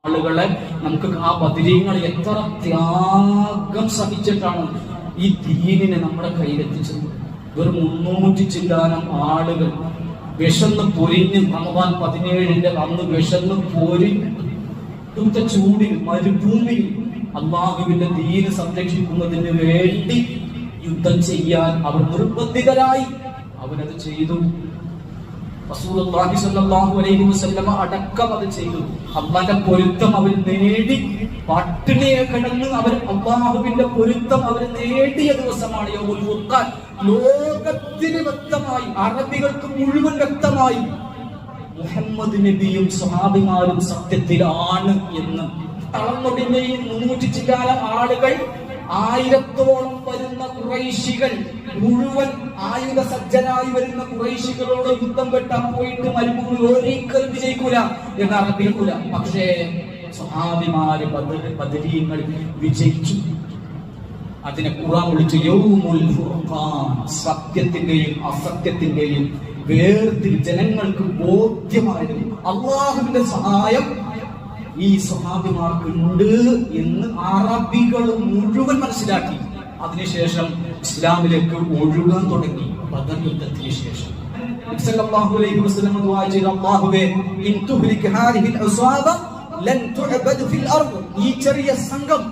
ആളുകളെ നമുക്ക് ആ ബദരീങ്ങൾ എത്ര ത്യാഗം സഹിച്ചിട്ടാണ് ഈ ദീനിനെ നമ്മുടെ കയ്യിലെത്തിച്ചത്. വെറും 300 ചില്ലാനം ആളുകൾ വിശന്ന് പൊരിഞ്ഞ് റമദാൻ 17 അന്ന് വിശന്ന് പൊരിഞ്ഞ ചൂടിൽ മരുഭൂമിയിൽ അല്ലാഹുവിന്റെ ദീന് സംരക്ഷിക്കുന്നതിന് വേണ്ടി യുദ്ധം ചെയ്യാൻ അവർ നിർബന്ധിതരായി. അവരത് ചെയ്തു. റസൂലുള്ളാഹി സ്വല്ലല്ലാഹു അലൈഹി വസല്ലമ അടക്കം അത് ചെയ്തു. അല്ലാഹുവിന്റെ പൊരുത്തം അവർ നേടി. പട്ടിണിയെ കിടന്ന് അവർ അല്ലാഹുവിന്റെ പൊരുത്തം അവർ നേടിയ ദിവസമാണ് യൗമുൽ ഫുർഖാൻ. ലോകത്തിന് വ്യക്തമായി, അറബികൾക്ക് മുഴുവൻ വ്യക്തമായി മുഹമ്മദ് നബിയും സ്വഹാബിമാരും സത്യത്തിലാണ് എന്ന്. തളർന്നൊടിഞ്ഞ ഈ 300 ചില്ലാനം ആളുകൾ, 1000-ഓളം വരുന്ന ഖുറൈശികൾ, മുഴുവൻ ആയുധ സജ്ജനായി വരുന്ന ഖുറൈശികളോട് യുദ്ധം വെട്ടാൻ പോയിട്ട് മരുഭൂമി ഒരിക്കലും വിജയിക്കൂല എന്ന് അറിയിക്കൂല. പക്ഷേ സ്വഹാബിമാര് ബദരീങ്ങൾ വിജയിച്ചു. അതിനെ ഖുർആൻ വിളിച്ചു യൗമുൽ ഫുർഖാൻ. സത്യത്തിന്റെയും അസത്യത്തിന്റെയും വേർതിരിവ് ജനങ്ങൾക്ക് ബോധ്യമായിരുന്നു. അല്ലാഹുവിന്റെ സഹായം ഈ സ്വഹാബിമാർക്ക് ഉണ്ട് എന്ന് അറബികൾ മുഴുവൻ മനസ്സിലാക്കി. അതിനുശേഷം ഇസ്ലാമിലേക്ക് ഒഴുകാൻ തുടങ്ങി. ബദർ യുദ്ധത്തിന് ശേഷം സല്ലല്ലാഹു അലൈഹി വസല്ലം ദുആ ചെയ്തു, അല്ലാഹുവേ ഇൻ തുഹ്ലിക ഹാദിഹിൽ ഉസ്വാബ ലൻ തുഅബദ ഫിൽ അർദ്. ഈ ചെറിയ സംഘം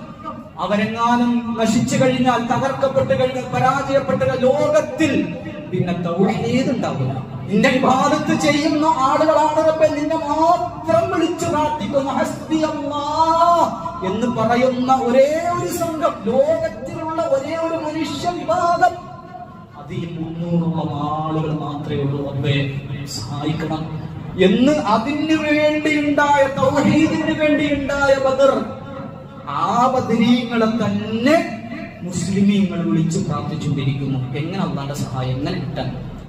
അവരെങ്ങാനും നശിച്ചു കഴിഞ്ഞാൽ, തകർക്കപ്പെട്ട് കഴിഞ്ഞാൽ, പരാജയപ്പെട്ട ലോകത്തിൽ പിന്നെ തൗഹീദ് ഉണ്ടാവില്ല. നിന്റെ ഇബാദത്ത് ചെയ്യുന്ന ആളുകളാണ് റബ്ബേ, നിന്നെ മാത്രം വിളിച്ചു പ്രാർത്ഥിക്കുന്ന ഹസ്ബി അല്ലാഹ് എന്ന് പറയുന്ന ഒരേ ഒരു സംഘം, ലോകത്തിലുള്ള ഒരേ ഒരു മനുഷ്യ വിഭാഗം, അതിൽ 300-ഓളം ആളുകൾ മാത്രമേ ഉള്ളൂ. റബ്ബേ സഹായിക്കണം എന്ന് അതിനു വേണ്ടിയുണ്ടായ, തൗഹീദിന് വേണ്ടിയുണ്ടായ ബദർ, ആ ബദരീങ്ങളെ തന്നെ മുസ്ലിമീങ്ങൾ വിളിച്ചു പ്രാർത്ഥിച്ചുകൊണ്ടിരിക്കുന്നു. എങ്ങനെ അല്ലാഹുവിന്റെ സഹായം എങ്ങനെ കിട്ടാൻ?